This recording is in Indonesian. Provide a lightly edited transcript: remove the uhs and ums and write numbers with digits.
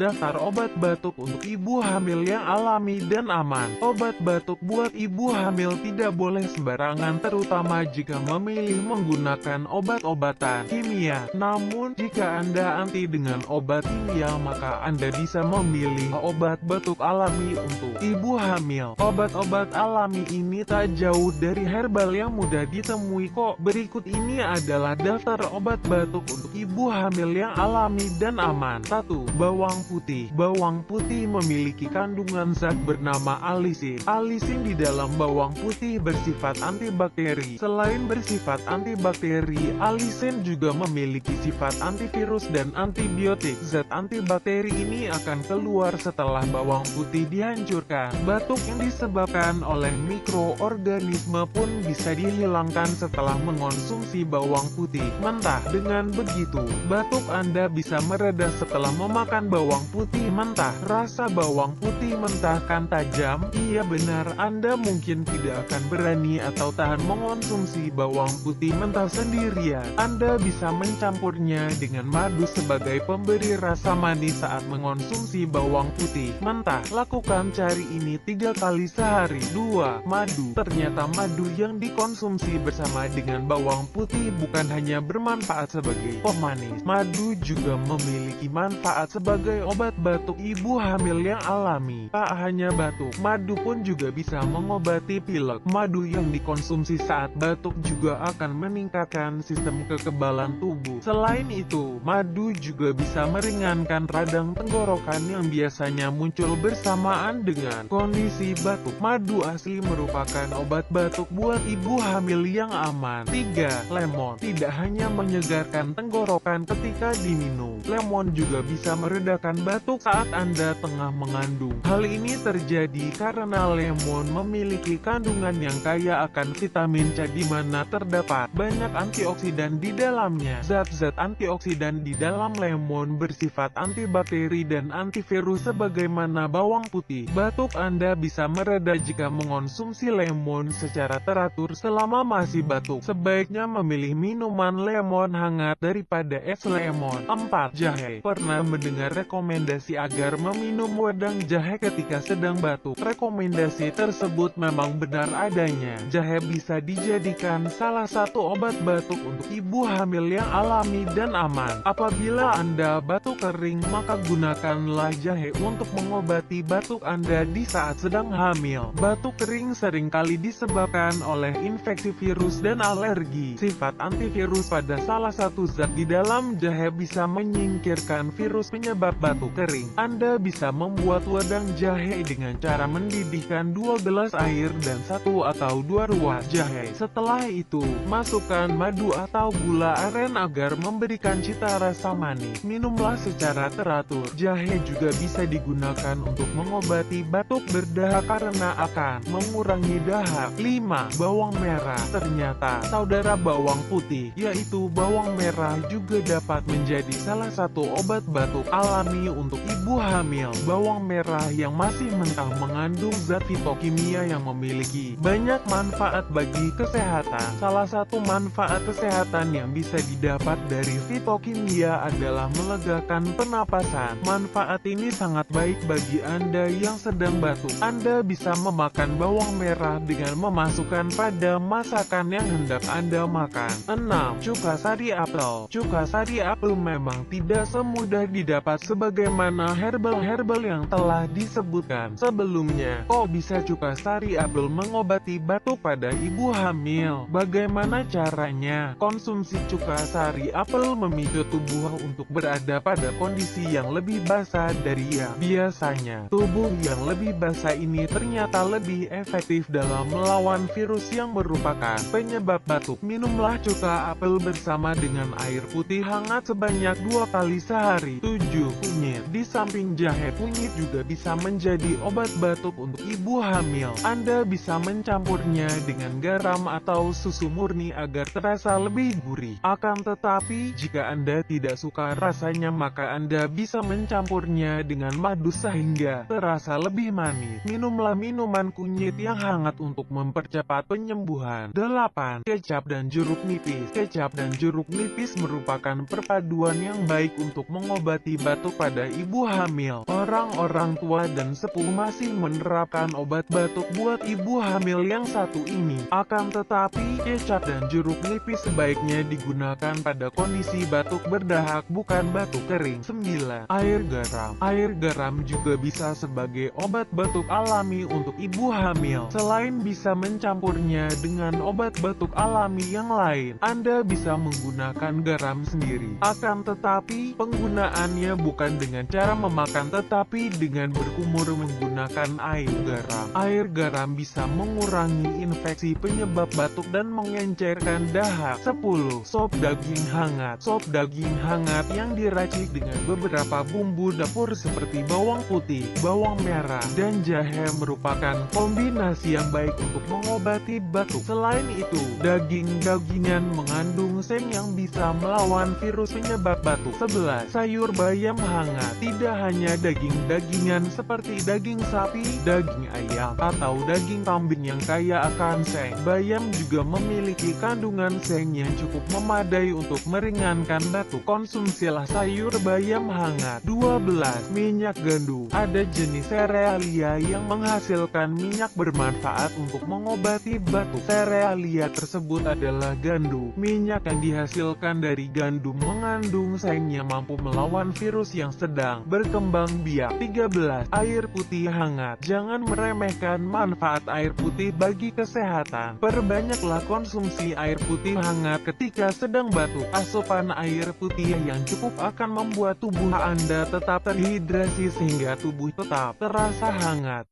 daftar obat batuk untuk ibu hamil yang alami dan aman. Obat batuk buat ibu hamil tidak boleh sembarangan, terutama jika memilih menggunakan obat-obatan kimia. Namun, jika Anda anti dengan obat kimia, maka Anda bisa memilih obat batuk alami untuk ibu hamil. Obat-obat alami ini tak jauh dari herbal yang mudah ditemui kok. Berikut ini adalah daftar obat batuk untuk ibu hamil yang alami dan aman. 1. Bawang putih. Bawang putih memiliki kandungan zat bernama alisin. Alisin di dalam bawang putih bersifat antibakteri. Selain bersifat antibakteri, alisin juga memiliki sifat antivirus dan antibiotik. Zat antibakteri ini akan keluar setelah bawang putih dihancurkan. Batuk yang disebabkan oleh mikroorganisme pun bisa dihilangkan setelah mengonsumsi bawang putih mentah. Dengan begitu, batuk Anda bisa mereda setelah memakan bawang putih mentah. Rasa bawang putih mentah kan tajam? Iya benar, Anda mungkin tidak akan berani atau tahan mengonsumsi bawang putih mentah sendirian. Anda bisa mencampurnya dengan madu sebagai pemberi rasa manis saat mengonsumsi bawang putih mentah. Lakukan cari ini 3 kali sehari. 2. Madu. Ternyata madu yang dikonsumsi bersama dengan bawang putih bukan hanya bermanfaat sebagai pemanis. Madu juga memiliki manfaat sebagai obat batuk ibu hamil yang alami. Tak hanya batuk, madu pun juga bisa mengobati pilek. Madu yang dikonsumsi saat batuk juga akan meningkatkan sistem kekebalan tubuh. Selain itu, madu juga bisa meringankan radang tenggorokan yang biasanya muncul bersamaan dengan kondisi batuk. Madu asli merupakan obat batuk buat ibu hamil yang aman. 3. Lemon. Tidak hanya menyegarkan tenggorokan ketika diminum, lemon juga bisa meredakan batuk saat Anda tengah mengandung. Hal ini terjadi karena lemon memiliki kandungan yang kaya akan vitamin C di mana terdapat banyak antioksidan di dalamnya. Zat-zat antioksidan di dalam lemon bersifat antibakteri dan antivirus sebagaimana bawang putih. Batuk Anda bisa mereda jika mengonsumsi lemon secara teratur selama masih batuk. Sebaiknya memilih minuman lemon hangat daripada es lemon. 4. Jahe. Pernah mendengar rekomendasi agar meminum wedang jahe ketika sedang batuk? Rekomendasi tersebut memang benar adanya. Jahe bisa dijadikan salah satu obat batuk untuk ibu hamil yang alami dan aman. Apabila Anda batuk kering, maka gunakanlah jahe untuk mengobati batuk Anda di saat sedang hamil. Batuk kering seringkali disebabkan oleh infeksi virus dan alergi. Sifat antivirus pada salah satu zat di dalam jahe bisa menyingkirkan virus penyebab batuk kering. Anda bisa membuat wedang jahe dengan cara mendidihkan 2 gelas air dan 1 atau 2 ruas jahe. Setelah itu, masukkan madu atau gula aren agar memberikan cita rasa manis. Minumlah secara teratur. Jahe juga bisa digunakan untuk mengobati batuk berdahak karena akan mengurangi dahak. 5. Bawang merah. Ternyata, saudara bawang putih, yaitu bawang merah juga dapat menjadi salah satu obat batuk alami untuk ibu hamil. Bawang merah yang masih mentah mengandung zat fitokimia yang memiliki banyak manfaat bagi kesehatan. Salah satu manfaat kesehatan yang bisa didapat dari fitokimia adalah melegakan pernapasan. Manfaat ini sangat baik bagi Anda yang sedang batuk. Anda bisa memakan bawang merah dengan memasukkan pada masakan yang hendak Anda makan. 6. Cuka sari apel. Cuka sari apel memang tidak semudah didapat sebagaimana herbal-herbal yang telah disebutkan sebelumnya. Kok bisa cuka sari apel mengobati batuk pada ibu hamil? Bagaimana caranya? Konsumsi cuka sari apel memicu tubuh untuk berada pada kondisi yang lebih basah dari yang biasanya. Tubuh yang lebih basah ini ternyata lebih efektif dalam melawan virus yang merupakan penyebab batuk. Minumlah cuka apel bersama dengan air putih hangat sebanyak 2 kali sehari. 7. Kunyit. Di samping jahe, kunyit juga bisa menjadi obat batuk untuk ibu hamil. Anda bisa mencampurnya dengan garam atau susu murni agar terasa lebih gurih. Akan tetapi, jika Anda tidak suka rasanya, maka Anda bisa mencampurnya dengan madu sehingga terasa lebih manis. Minumlah minuman kunyit yang hangat untuk mempercepat penyembuhan. 8. Kecap dan jeruk nipis. Kecap dan jeruk nipis merupakan perpaduan yang baik untuk mengobati batuk pada pada ibu hamil. Orang-orang tua dan sepuh masih menerapkan obat batuk buat ibu hamil yang satu ini. Akan tetapi, kecap dan jeruk nipis sebaiknya digunakan pada kondisi batuk berdahak bukan batuk kering. 9. Air garam. Air garam juga bisa sebagai obat batuk alami untuk ibu hamil. Selain bisa mencampurnya dengan obat batuk alami yang lain, Anda bisa menggunakan garam sendiri. Akan tetapi, penggunaannya bukan dengan cara memakan tetapi dengan berkumur menggunakan air garam. Air garam bisa mengurangi infeksi penyebab batuk dan mengencerkan dahak. 10. Sop daging hangat. Sop daging hangat yang diracik dengan beberapa bumbu dapur seperti bawang putih, bawang merah, dan jahe merupakan kombinasi yang baik untuk mengobati batuk. Selain itu, daging-dagingan mengandung seng yang bisa melawan virus penyebab batuk. 11. Sayur bayam hangat. Tidak hanya daging-dagingan seperti daging sapi, daging ayam, atau daging kambing yang kaya akan seng. Bayam juga memiliki kandungan seng yang cukup memadai untuk meringankan batuk. Konsumsilah sayur bayam hangat. 12. Minyak gandum. Ada jenis serealia yang menghasilkan minyak bermanfaat untuk mengobati batuk. Serealia tersebut adalah gandum. Minyak yang dihasilkan dari gandum mengandung seng yang mampu melawan virus yang sedang berkembang biak. 13. Air putih hangat. Jangan meremehkan manfaat air putih bagi kesehatan. Perbanyaklah konsumsi air putih hangat ketika sedang batuk. Asupan air putih yang cukup akan membuat tubuh Anda tetap terhidrasi sehingga tubuh tetap terasa hangat.